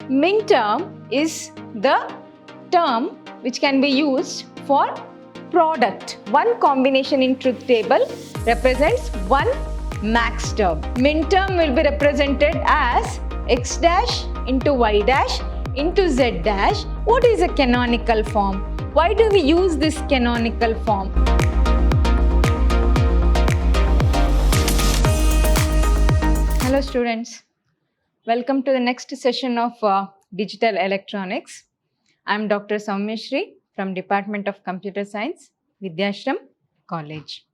Minterm is the term which can be used for product. One combination in truth table represents one max term. Minterm will be represented as x dash into y dash into z dash. What is a canonical form? Why do we use this canonical form? Hello students, welcome to the next session of Digital Electronics. I am Dr. Soumyashri from Department of Computer Science, Vidhyaashram College.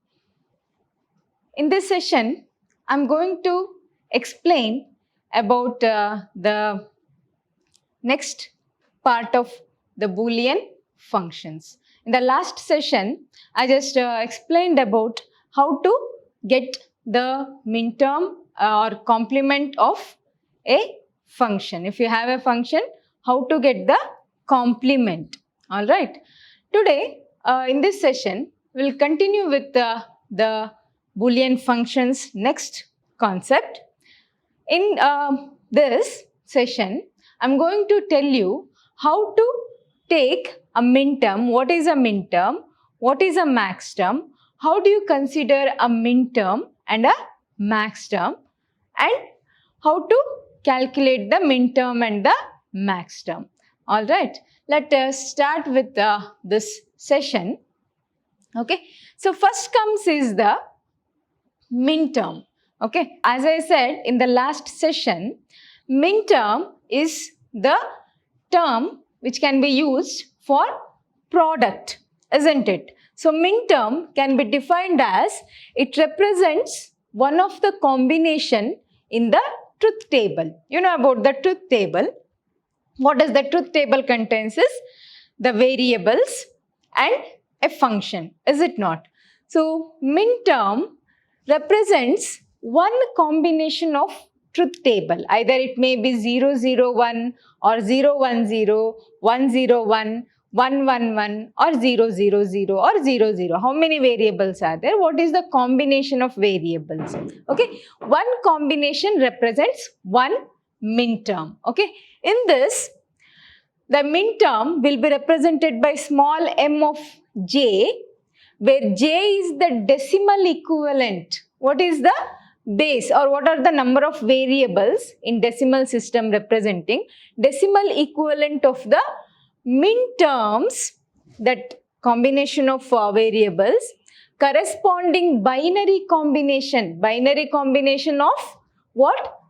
In this session, I am going to explain about the next part of the Boolean functions. In the last session, I just explained about how to get the minterm or complement of a function. If you have a function, how to get the complement. All right. Today, in this session, we'll continue with the Boolean functions next concept. In this session, I'm going to tell you how to take a minterm. What is a minterm? What is a max term? How do you consider a minterm and a max term? And how to calculate the minterm and the max term. All right, let us start with this session. Okay, so first comes is the minterm. Okay, as I said in the last session, minterm is the term which can be used for product, isn't it? So minterm can be defined as it represents one of the combination in the truth table. You know about the truth table. What does the truth table contains is the variables and a function, is it not? So minterm represents one combination of truth table. Either it may be 001 or 010, 101, 111 or 000 or 00. How many variables are there? What is the combination of variables? Okay, one combination represents one minterm. Okay, in this, the minterm will be represented by small m of j, where j is the decimal equivalent. What is the base or what are the number of variables in decimal system representing decimal equivalent of the minterms, that combination of variables, corresponding binary combination of what?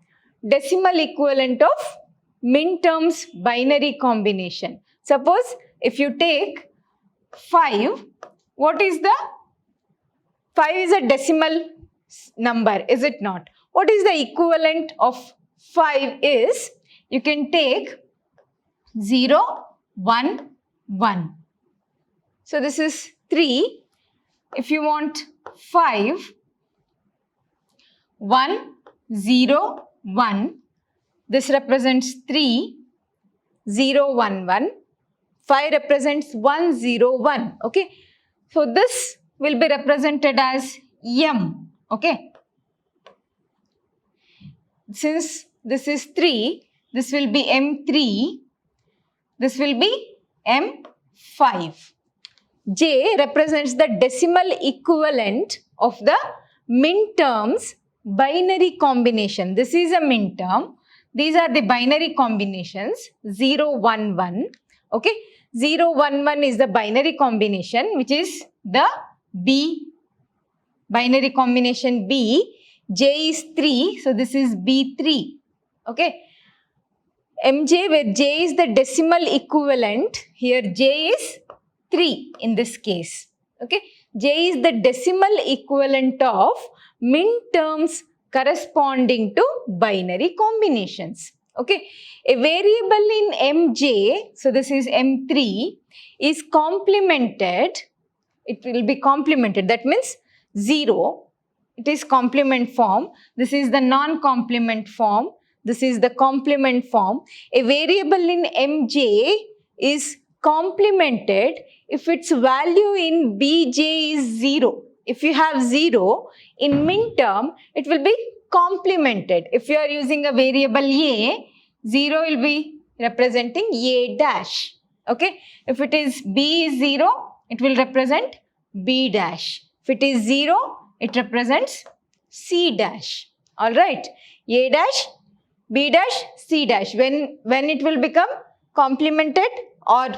Decimal equivalent of minterms binary combination. Suppose if you take 5, what is the 5 is a decimal number, is it not? What is the equivalent of 5 is, you can take 0, 1, 1. So this is 3. If you want 5, 1, 0, 1. This represents 3, 0, 1, 1. 5 represents 1, 0, 1. Okay. So this will be represented as M. Okay. Since this is 3, this will be M3. This will be M5. J represents the decimal equivalent of the minterms binary combination. This is a minterm. These are the binary combinations 0, 1, 1. Okay. 0, 1, 1 is the binary combination which is the B. Binary combination B. J is 3. So this is B3. Okay. MJ, where J is the decimal equivalent, here J is 3 in this case. Okay. J is the decimal equivalent of minterms corresponding to binary combinations. Okay. A variable in MJ, so this is M3, is complemented. It will be complemented. That means 0. It is complement form. This is the non-complement form. This is the complement form. A variable in MJ is complemented if its value in BJ is 0. If you have 0, in minterm, it will be complemented. If you are using a variable A, 0 will be representing A dash. Okay. If it is B is 0, it will represent B dash. If it is 0, it represents C dash. Alright. A dash, B dash, C dash. When it will become complemented, or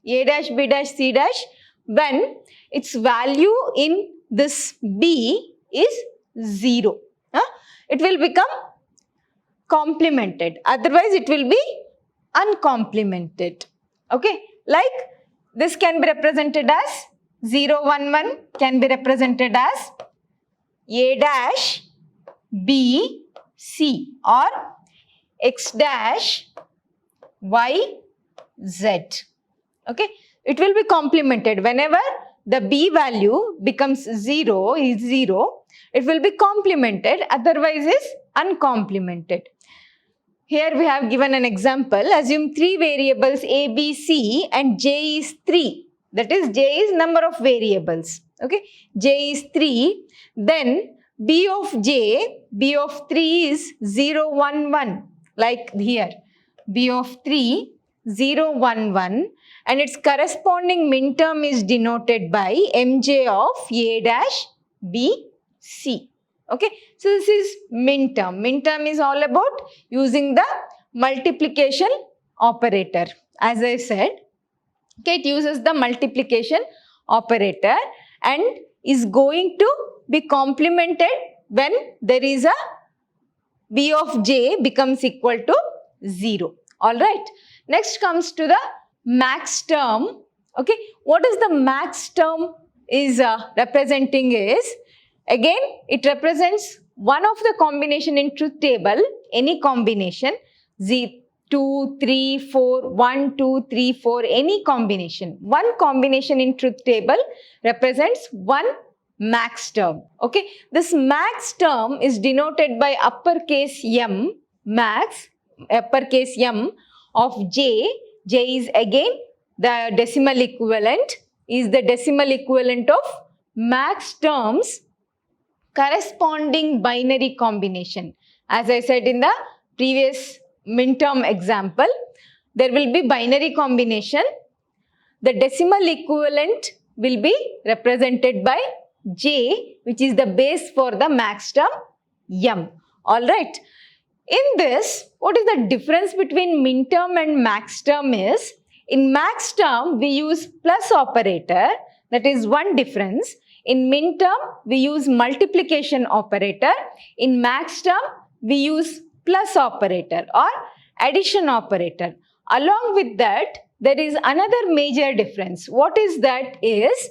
A dash, B dash, C dash, when its value in this B is 0. It will become complemented. Otherwise, it will be uncomplemented. Okay. Like this can be represented as 0, 1, 1 can be represented as A dash, B, C, or X dash, Y, Z. Okay. It will be complemented. Whenever the B value becomes 0, is 0, it will be complemented, otherwise is uncomplemented. Here we have given an example. Assume 3 variables A, B, C and J is 3. That is, J is number of variables. Okay. J is 3. Then B of J, B of 3 is 0, 1, 1. Like here. B of 3, 0, 1, 1. And its corresponding minterm is denoted by Mj of A dash, B, C. Okay. So this is minterm. Minterm is all about using the multiplication operator. As I said, okay, it uses the multiplication operator and is going to be complemented when there is a B of J becomes equal to 0. Alright. Next comes to the max term. Okay. What is the max term is representing is, again, it represents one of the combination in truth table, any combination, 2, 3, 4, 1, 2, 3, 4, any combination. One combination in truth table represents one max term. Okay. This max term is denoted by uppercase M, max, uppercase M of J. J is again the decimal equivalent, is the decimal equivalent of max terms corresponding binary combination. As I said in the previous minterm example, there will be binary combination. The decimal equivalent will be represented by J, which is the base for the max term M. Alright. In this, what is the difference between minterm and max term is, in max term we use plus operator, that is one difference. In minterm we use multiplication operator. In max term we use plus operator or addition operator. Along with that, there is another major difference. What is that is,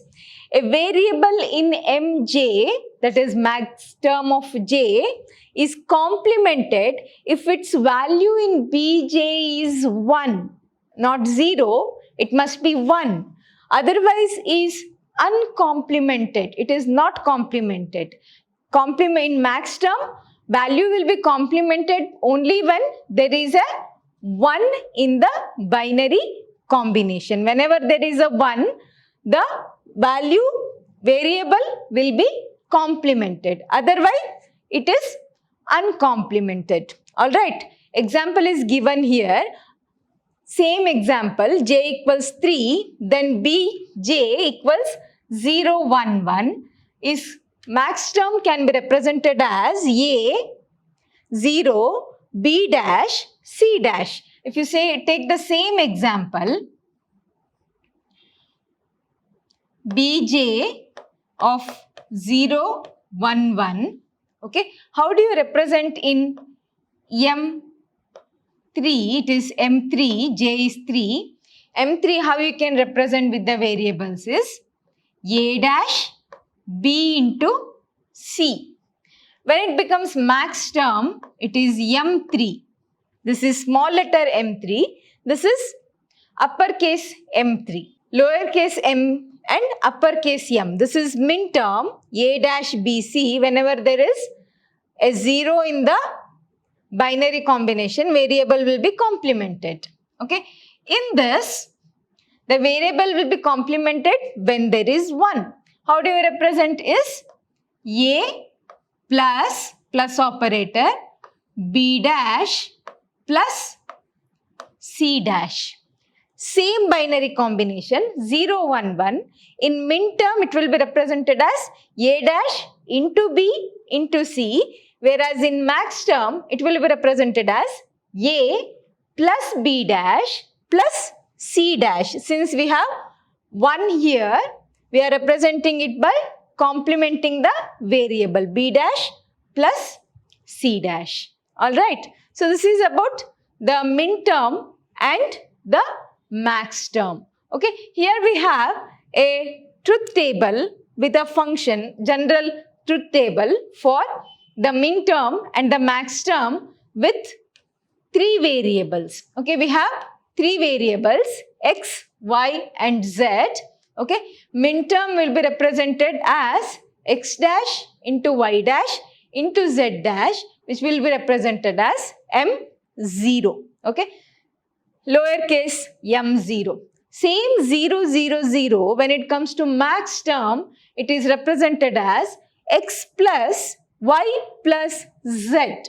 a variable in Mj, that is max term of J, is complemented if its value in Bj is 1, not 0, it must be 1. Otherwise is uncomplemented, it is not complemented. In max term, value will be complemented only when there is a 1 in the binary combination. Whenever there is a 1, the value variable will be complemented. Otherwise, it is uncomplemented. Alright. Example is given here. Same example, j equals 3, then bj equals 0, 1, 1. Is max term can be represented as a, 0, b dash, c dash. If you say, take the same example, bj of 0, 1, 1. Okay. How do you represent in M3? It is M3, J is 3. M3, how you can represent with the variables is A dash, B into C. When it becomes max term, it is M3. This is small letter M3. This is uppercase M3. Lowercase m and uppercase m. This is minterm A dash BC. Whenever there is a 0 in the binary combination, variable will be complemented. Okay. In this, the variable will be complemented when there is 1. How do you represent is A plus operator, B dash plus C dash. Same binary combination 0, 1, 1. In Minterm, it will be represented as A dash into B into C, whereas in Maxterm, it will be represented as A plus B dash plus C dash. Since we have 1 here, we are representing it by complementing the variable B dash plus C dash. Alright, so this is about the Minterm and the Maxterm. Okay, here we have a truth table with a function, general truth table for the Minterm and the Maxterm with 3 variables. Okay, we have 3 variables x, y and z. Okay, Minterm will be represented as x dash into y dash into z dash, which will be represented as m0. Okay, lowercase m0. Same 0, 0, 0, when it comes to Maxterm, it is represented as x plus y plus z,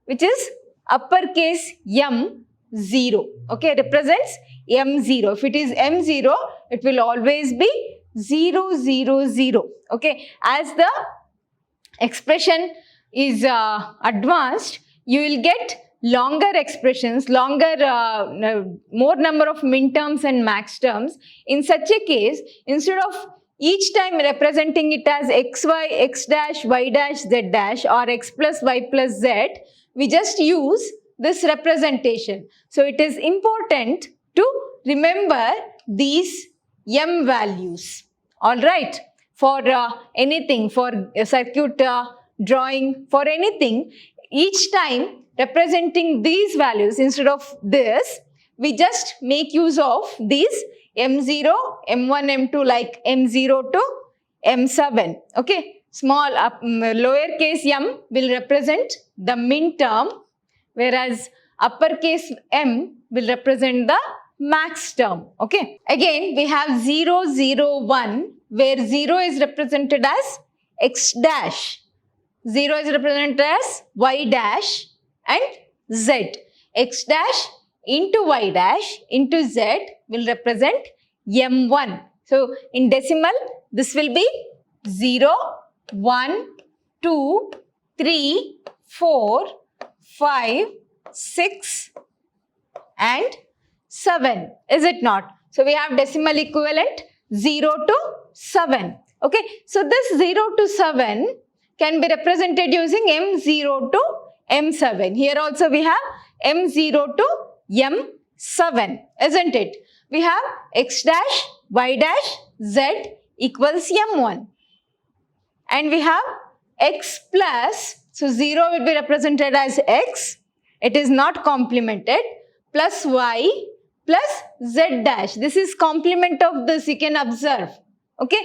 which is uppercase m0. Okay, represents m0. If it is m0, it will always be 0, 0, 0. Okay, as the expression is advanced, you will get longer expressions, more number of Minterms and Maxterms. In such a case, instead of each time representing it as xy, x dash, y dash, z dash or x plus y plus z, we just use this representation. So it is important to remember these m values. Alright, for anything, for circuit drawing, for anything, each time representing these values instead of this, we just make use of these m0, m1, m2, like m0 to m7. Okay, small lowercase m will represent the Minterm, whereas uppercase m will represent the Maxterm. Okay, again we have 0, 0, 1, where 0 is represented as x dash, 0 is represented as y dash and z. X dash into y dash into z will represent m1. So in decimal, this will be 0, 1, 2, 3, 4, 5, 6 and 7. Is it not? So we have decimal equivalent 0 to 7. Okay. So this 0 to 7 can be represented using m0 to m7. Here also we have m0 to m7, isn't it? We have x dash, y dash, z equals m1. And we have x plus, so 0 will be represented as x, it is not complemented, plus y plus z dash. This is complement of this, you can observe. Okay,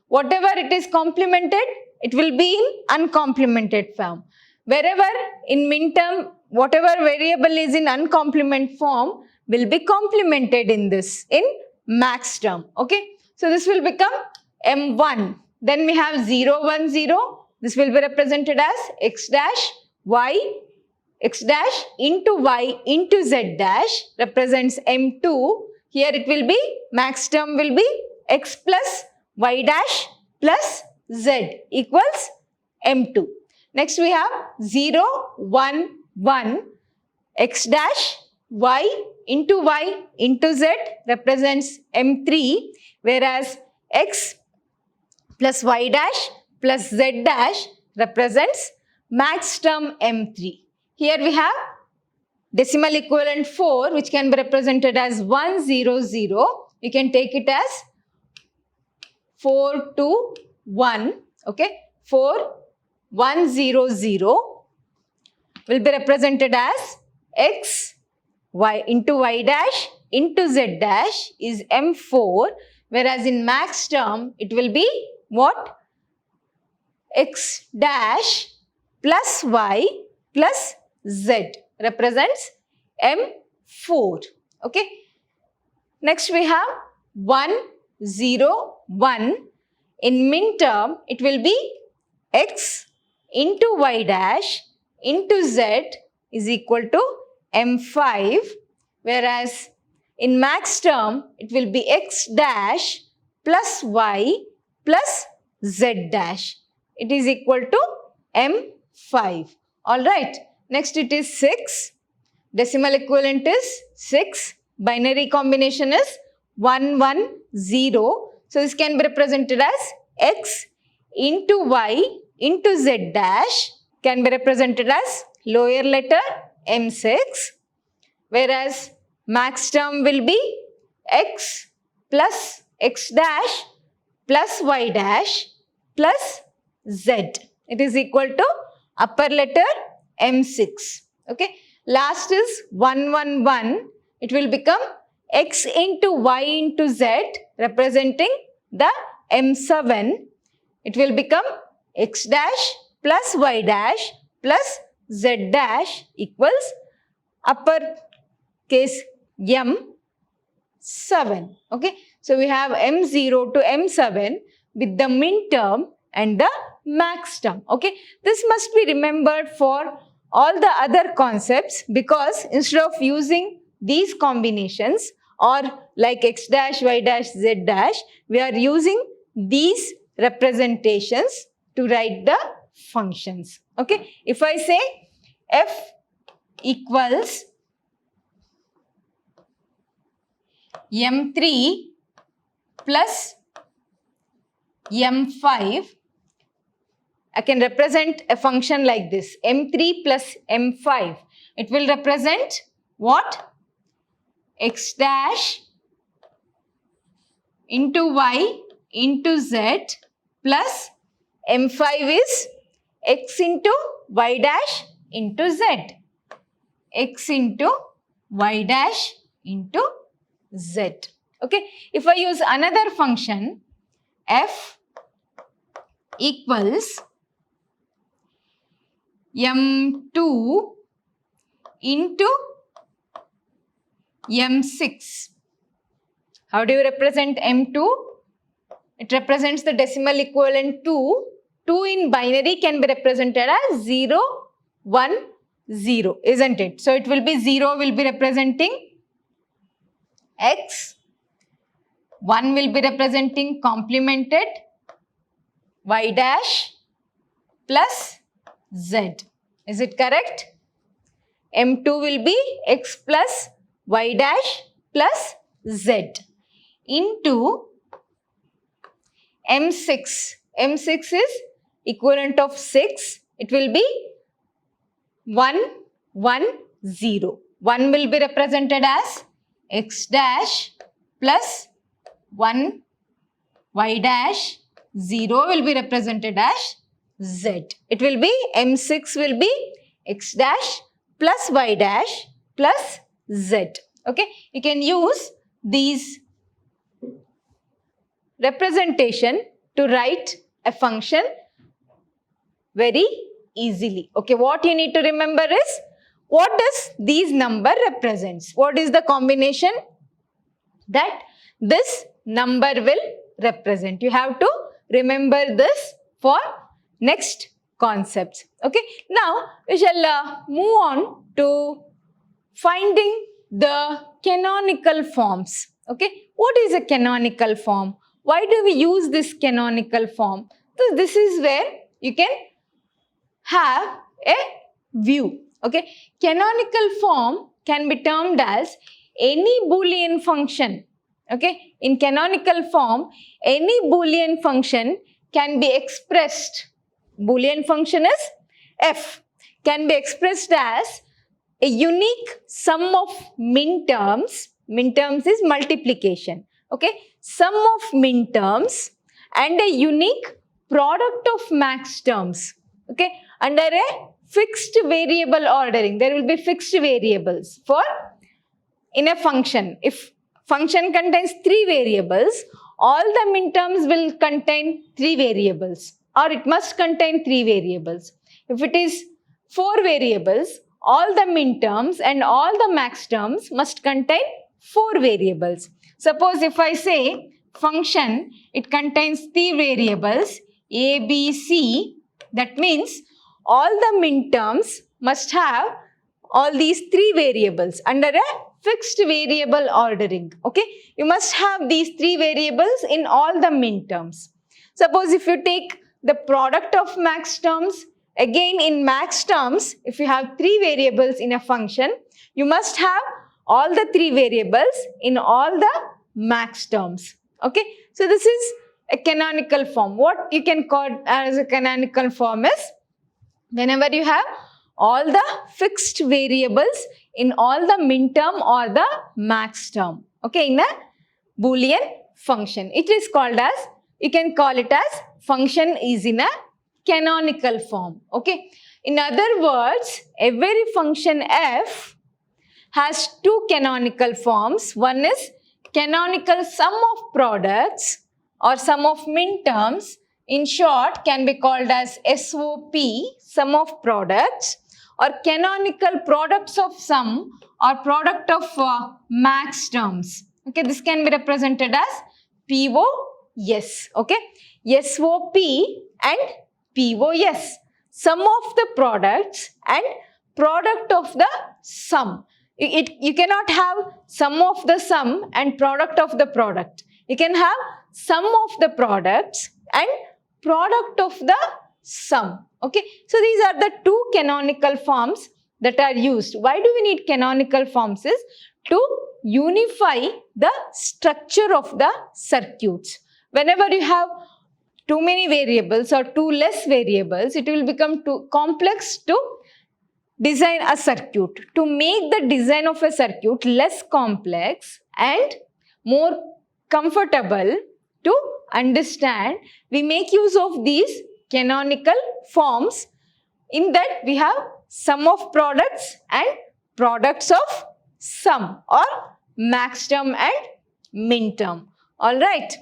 whatever it is complemented, it will be in uncomplemented form. Wherever in Minterm, whatever variable is in uncomplement form will be complemented in this, in Maxterm. Okay, so this will become m1. Then we have 0, 1, 0. This will be represented as x dash, y, x dash into y into z dash represents m2. Here it will be, Maxterm will be x plus y dash plus z equals m2. Next we have 0, 1, 1, x dash, y into z represents m3, whereas x plus y dash plus z dash represents Maxterm m3. Here we have decimal equivalent 4, which can be represented as 1, 0, 0. You can take it as 4, 2, 1. Okay, 4, 1, 0, 0 will be represented as x, y into y dash into z dash is m4, whereas in Maxterm it will be what? X dash plus y plus z represents m4. Okay. Next we have 1, 0, 1. In Minterm, it will be x into y dash into z is equal to m5, whereas in Maxterm, it will be x dash plus y plus z dash. It is equal to m5. Alright, next it is 6. Decimal equivalent is 6. Binary combination is 1, 1, 0. So this can be represented as x into y into z dash, can be represented as lower letter m6. Whereas max term will be x plus x dash plus y dash plus z. It is equal to upper letter m6. Okay. Last is 1, 1, 1. It will become x into y into z representing the m7. It will become x dash plus y dash plus z dash equals upper case m7. Okay. So we have m0 to m7 with the minterm and the max term. Okay. This must be remembered for all the other concepts, because instead of using these combinations or like x dash, y dash, z dash, we are using these representations to write the functions. Okay. If I say f equals m3 plus m5, I can represent a function like this, m3 plus m5. It will represent what? X dash into y into z plus m5 is x into y dash into z. X into y dash into z. Okay. If I use another function, f equals m2 into m6. How do you represent m2? It represents the decimal equivalent 2. 2 in binary can be represented as 0, 1, 0, isn't it? So it will be 0 will be representing x, 1 will be representing complemented y dash plus z. Is it correct? m2 will be x plus y dash plus z into m6. m6 is equivalent of 6. It will be 1, 1, 0. 1 will be represented as x dash plus 1 y dash, 0 will be represented as z. It will be m6 will be x dash plus y dash plus z. Okay. You can use these representation to write a function very easily. Okay. What you need to remember is, what does these number represents? What is the combination that this number will represent? You have to remember this for next concepts. Okay. Now we shall move on to finding the canonical forms. Okay. What is a canonical form? Why do we use this canonical form? So this is where you can have a view. Okay. Canonical form can be termed as any Boolean function. Okay. In canonical form, any Boolean function can be expressed. Boolean function is f. Can be expressed as a unique sum of minterms. Minterms is multiplication. Okay. Sum of minterms and a unique product of max terms. Okay. Under a fixed variable ordering, there will be fixed variables for in a function. If function contains 3 variables, all the minterms will contain 3 variables, or it must contain 3 variables. If it is 4 variables, all the minterms and all the max terms must contain 4 variables. Suppose if I say function, it contains 3 variables a, b, c, that means all the minterms must have all these 3 variables under a fixed variable ordering. Okay, you must have these three variables in all the min terms. Suppose if you take the product of max terms, again in max terms, if you have three variables in a function, you must have all the three variables in all the max terms. Okay, so this is a canonical form. What you can call as a canonical form is whenever you have all the fixed variables in all the min term or the max term. Okay, in a Boolean function. It is called as, you can call it as function is in a canonical form. Okay, in other words, every function f has two canonical forms. One is canonical sum of products or sum of min terms, in short can be called as SOP, sum of products, or canonical products of sum or product of max terms. Okay, this can be represented as POS. Okay, SOP and POS, sum of the products and product of the sum. You cannot have sum of the sum and product of the product. You can have sum of the products and product of the sum. Okay, so these are the two canonical forms that are used. Why do we need canonical forms? Is to unify the structure of the circuits. Whenever you have too many variables or too less variables, it will become too complex to design a circuit. To make the design of a circuit less complex and more comfortable to understand, we make use of these canonical forms. In that we have sum of products and products of sum or max term and min term. Alright.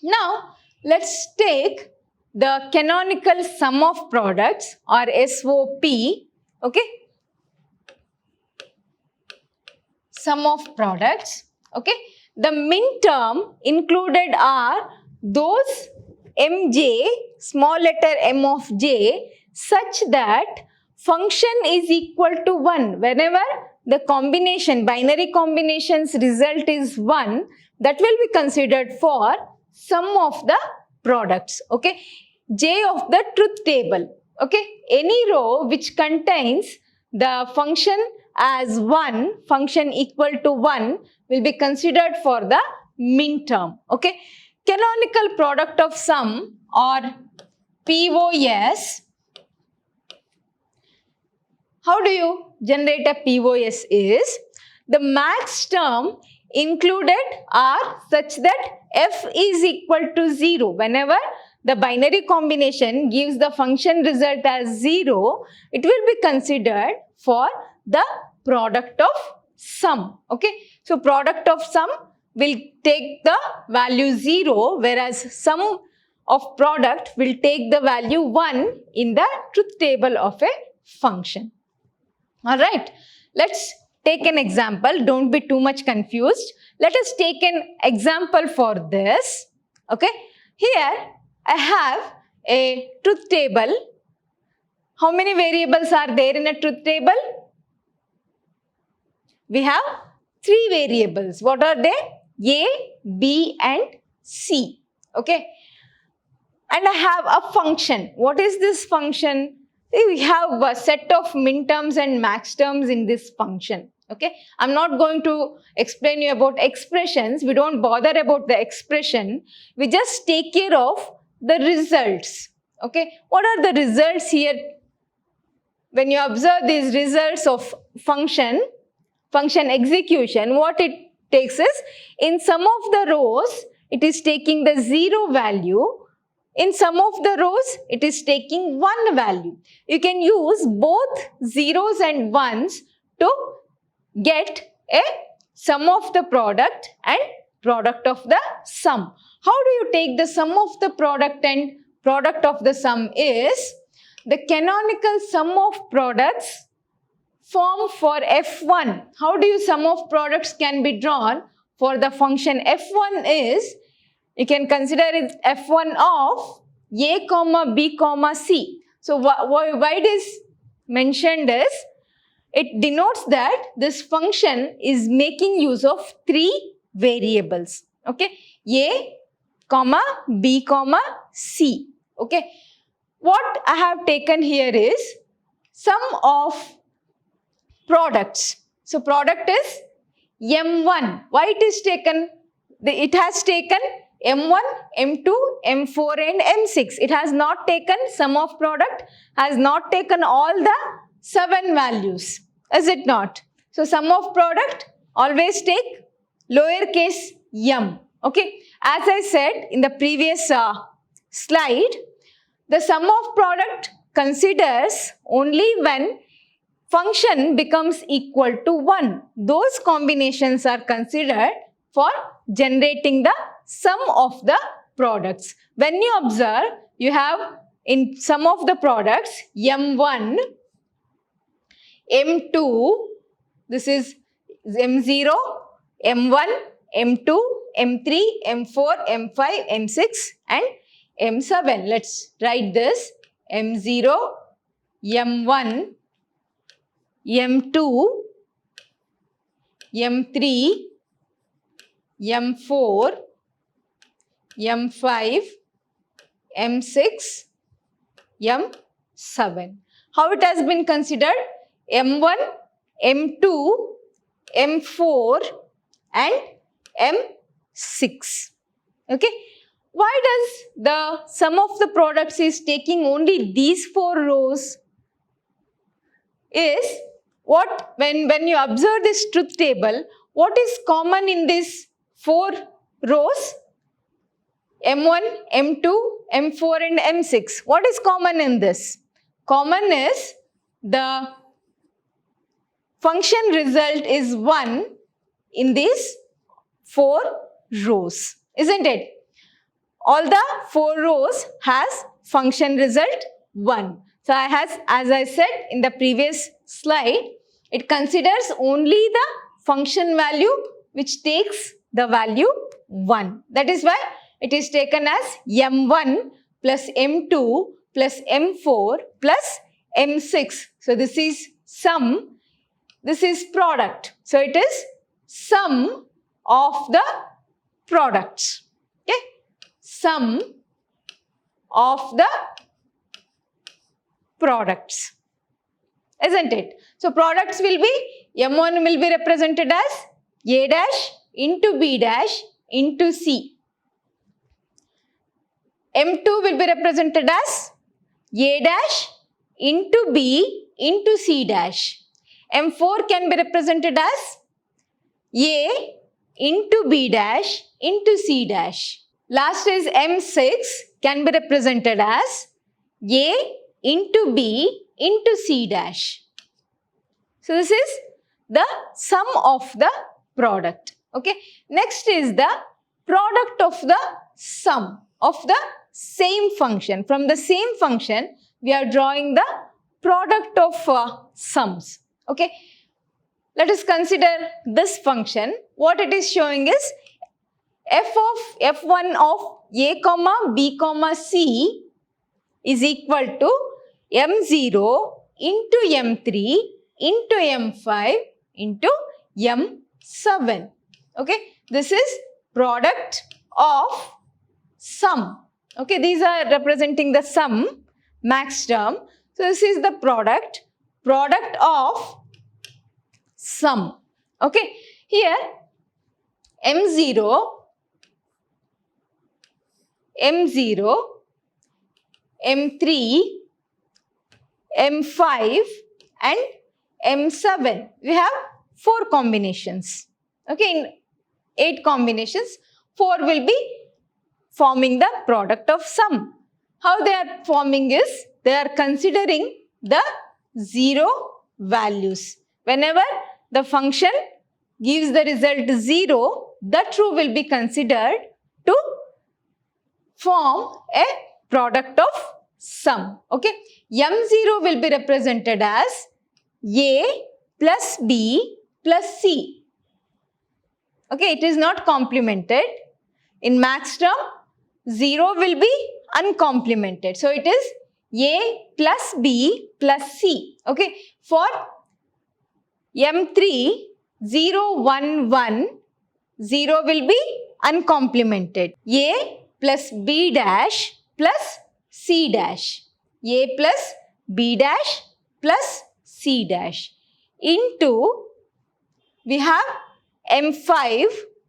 Now let's take the canonical sum of products or SOP. Okay, sum of products. Okay, the min term included are those mj, small letter m of j, such that function is equal to 1. Whenever the combination, binary combination's result is 1, that will be considered for sum of the products. Okay, j of the truth table. Okay, any row which contains the function as 1, function equal to 1, will be considered for the min term. Okay, canonical product of sum or POS. How do you generate a POS is, the max term included are such that f is equal to 0. Whenever the binary combination gives the function result as 0, it will be considered for the product of sum. Okay, so product of sum will take the value 0, whereas sum of product will take the value 1 in the truth table of a function. Alright, let's take an example. Don't be too much confused. Let us take an example for this. Okay, here I have a truth table. How many variables are there in a truth table? We have 3 variables. What are they? A, B and C. Okay. And I have a function. What is this function? We have a set of min terms and max terms in this function. Okay. I'm not going to explain you about expressions. We don't bother about the expression. We just take care of the results. Okay. What are the results here? When you observe these results of function execution, what it takes is, in some of the rows, it is taking the 0 value. In some of the rows, it is taking 1 value. You can use both zeros and ones to get a sum of the product and product of the sum. How do you take the sum of the product and product of the sum is, the canonical sum of products form for F1. How do you sum of products can be drawn for the function F1 is, you can consider it F1 of A comma B comma C. So why it is mentioned is, it denotes that this function is making use of 3 variables. Okay, A, comma, B, comma, C. Okay, what I have taken here is sum of products. So product is M1. Why it is taken? It has taken M1, M2, M4 and M6. It has not taken sum of product, has not taken all the 7 values. Is it not? So sum of product, always take lowercase m. Okay. As I said in the previous slide, the sum of product considers only when function becomes equal to 1. Those combinations are considered for generating the sum of the products. When you observe, you have in sum of the products M1, M2, this is M0, M1, M2, M3, M4, M5, M6 and M7. Let's write this. M0, M1, M2, M3, M4, M5, M6, M7. How it has been considered? M1, M2, M4 and M6. Okay. Why does the sum of the products is taking only these 4 rows? Is what when you observe this truth table, what is common in these 4 rows? M1, M2, M4 and M6. What is common in this? Common is the function result is 1 in these 4 rows, isn't it? All the 4 rows has function result 1. So as I said in the previous slide, it considers only the function value which takes the value 1. That is why it is taken as M1 plus M2 plus M4 plus M6. So this is sum, this is product. So it is sum of the products. Okay, sum of the products, isn't it? So products will be, M1 will be represented as A dash into B dash into C. M2 will be represented as A dash into B into C dash. M4 can be represented as A into B dash into C dash. Last is M6 can be represented as A into B into C dash. So this is the sum of the product. Okay. Next is the product of the sum of the same function. From the same function, we are drawing the product of sums. Okay. Let us consider this function. What it is showing is f1 of a comma b comma c is equal to m0 into m3 into m5 into m7. Okay, this is product of sum. Okay, these are representing the sum, max term. So this is the product of sum. Okay, here m0, m3, m5 and m7. We have 4 combinations. Okay, in 8 combinations, 4 will be forming the product of sum. How they are forming is, they are considering the 0 values. Whenever the function gives the result 0, the true will be considered to form a product of sum. Okay, m0 will be represented as a plus b plus c. Okay, it is not complemented. In max term, 0 will be uncomplemented. So it is a plus b plus c. Okay, for M3, 0, 1, 1, 0 will be uncomplemented. A plus B dash plus C dash. A plus B dash plus C dash into, we have M5,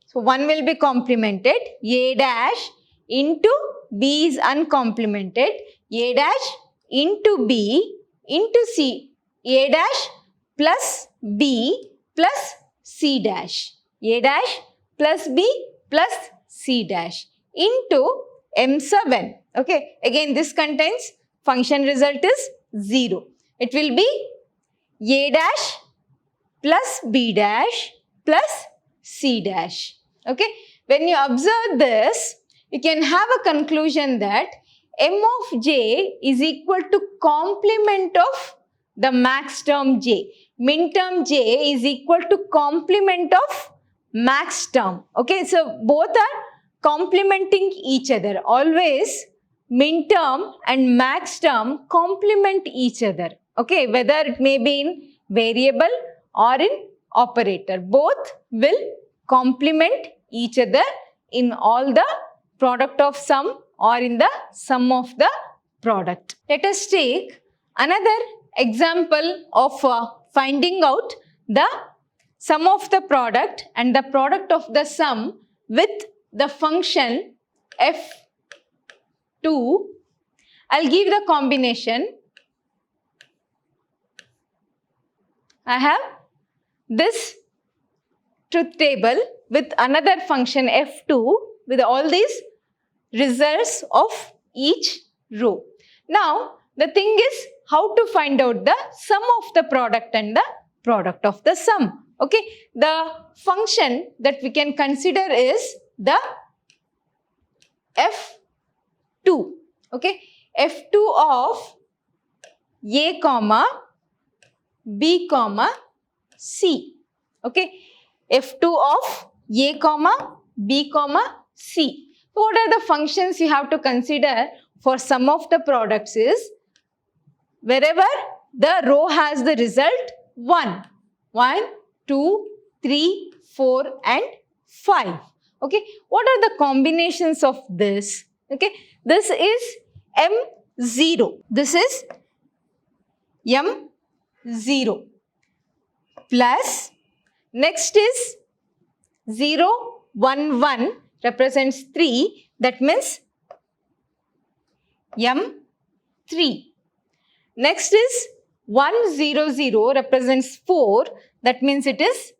so 1 will be complemented, A dash into B is uncomplemented, A dash into B into C, A dash plus B plus C dash, A dash plus B plus C dash into M7. Okay, again this contains function result is 0. It will be A dash plus B dash plus C dash. Okay, when you observe this, you can have a conclusion that M of J is equal to complement of the max term J. Min term J is equal to complement of max term. Okay, so both are complementing each other. Always min term and max term complement each other. Okay, whether it may be in variable or in operator, both will complement each other in all the product of sum or in the sum of the product. Let us take another example of finding out the sum of the product and the product of the sum with the function f2. I'll give the combination. I have this truth table with another function f2 with all these results of each row. Now, the thing is how to find out the sum of the product and the product of the sum. Okay, the function that we can consider is the f2. Okay, f2 of a comma b comma c. Okay, f2 of a comma b comma c. So what are the functions you have to consider for sum of the products is wherever the row has the result 1, 2, 3, 4 and 5. Okay, what are the combinations of this? Okay, this is M0. This is M0 plus next is 0, 1, 1 represents 3. That means M3. Next is 1, 0, 0 represents 4. That means it is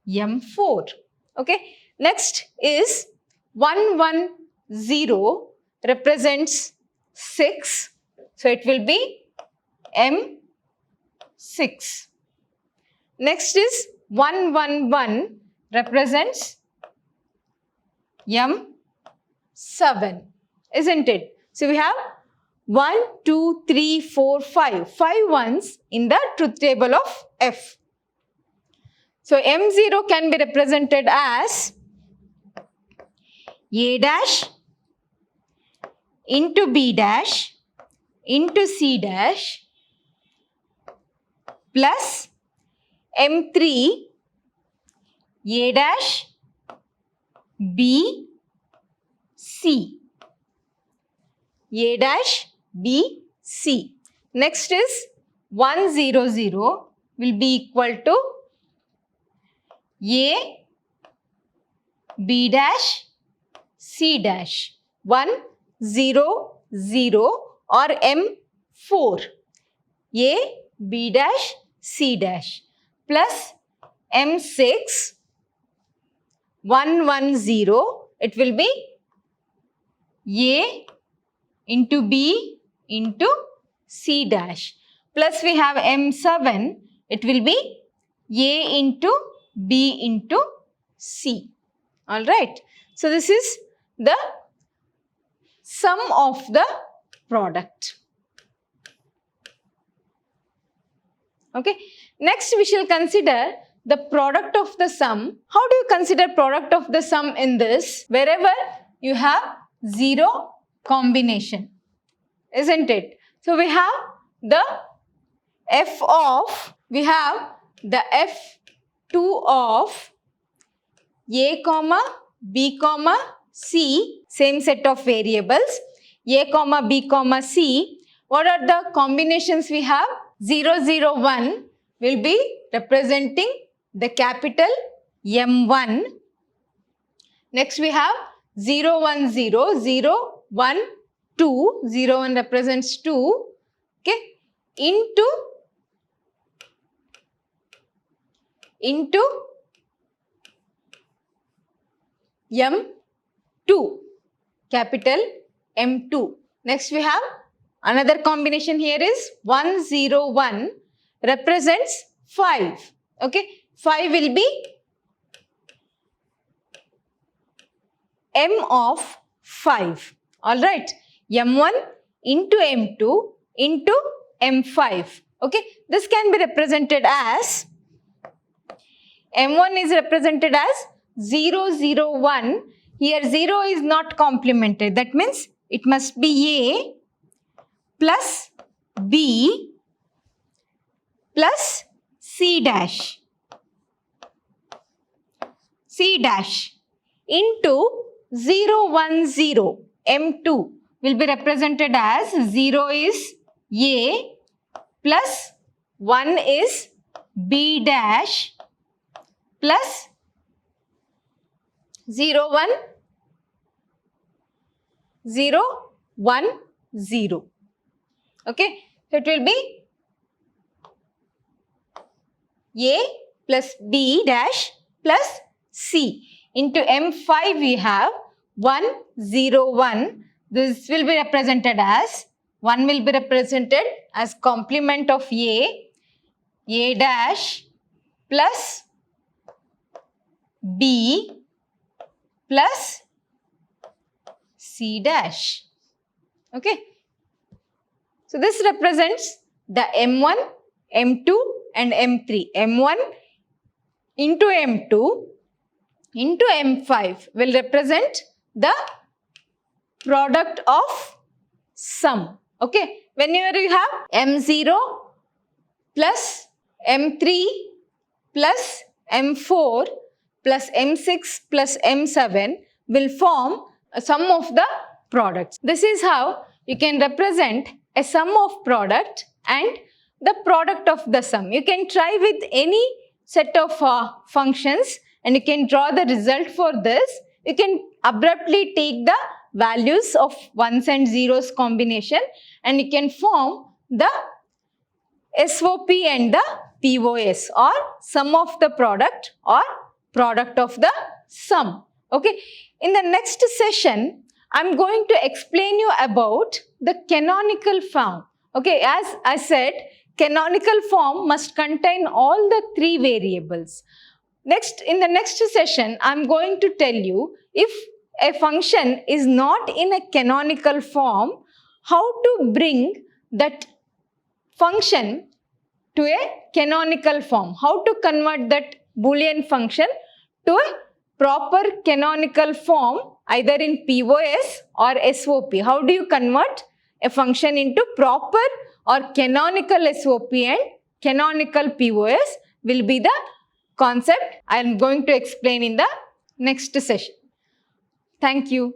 M4. Okay. Next is 1, 1, 0 represents 6. So it will be M6. Next is 1, 1, 1 represents M7. Isn't it? So we have 1, 2, 3, 4, 5. 5 ones in the truth table of F. So M0 can be represented as A dash into B dash into C dash plus M3 A dash B C. A dash B C. Next is 1, 0, 0 will be equal to A B dash C dash 1, 0, 0 or M4 A B dash C dash plus M6 1, 1, 0. It will be A into B into C dash plus we have M7. It will be A into B into C. Alright. So this is the sum of the product. Okay. Next we shall consider the product of the sum. How do you consider product of the sum in this? Wherever you have 0 combination. Isn't it? So we have the f of, we have the f2 of a comma b comma c, same set of variables, a comma b comma c. What are the combinations we have? 0, 0, 1 will be representing the capital M1. Next we have 0, 1, 0, 0, 1, 2, 0, 1 represents 2, okay, into M2, capital M2. Next we have another combination here is 1, 0, 1 represents 5. Okay, 5 will be M of 5. Alright, M1 into M2 into M5. Okay, this can be represented as, M1 is represented as 0, 0, 1. Here 0 is not complemented. That means it must be A plus B plus C dash. C dash into 0, 1, 0. M2 will be represented as 0 is A plus 1 is B dash plus 0, 1, 0, 1, 0. Okay, so it will be A plus B dash plus C. Into M5 we have 1, 0, 1. This will be represented as, 1 will be represented as complement of A dash plus B plus C dash. Okay. So this represents the M1, M2 and M3. M1 into M2 into M5 will represent the product of sum. Okay. Whenever you have M0 plus M3 plus M4 plus M6 plus M7 will form a sum of the products. This is how you can represent a sum of product and the product of the sum. You can try with any set of functions and you can draw the result for this. You can abruptly take the values of ones and zeros combination and you can form the SOP and the POS, or sum of the product or product of the sum. Okay. In the next session, I'm going to explain you about the canonical form. Okay. As I said, canonical form must contain all the three variables. Next, in the next session, I'm going to tell you if a function is not in a canonical form, how to bring that function to a canonical form. How to convert that Boolean function to a proper canonical form either in POS or SOP. How do you convert a function into proper or canonical SOP and canonical POS will be the concept I am going to explain in the next session. Thank you.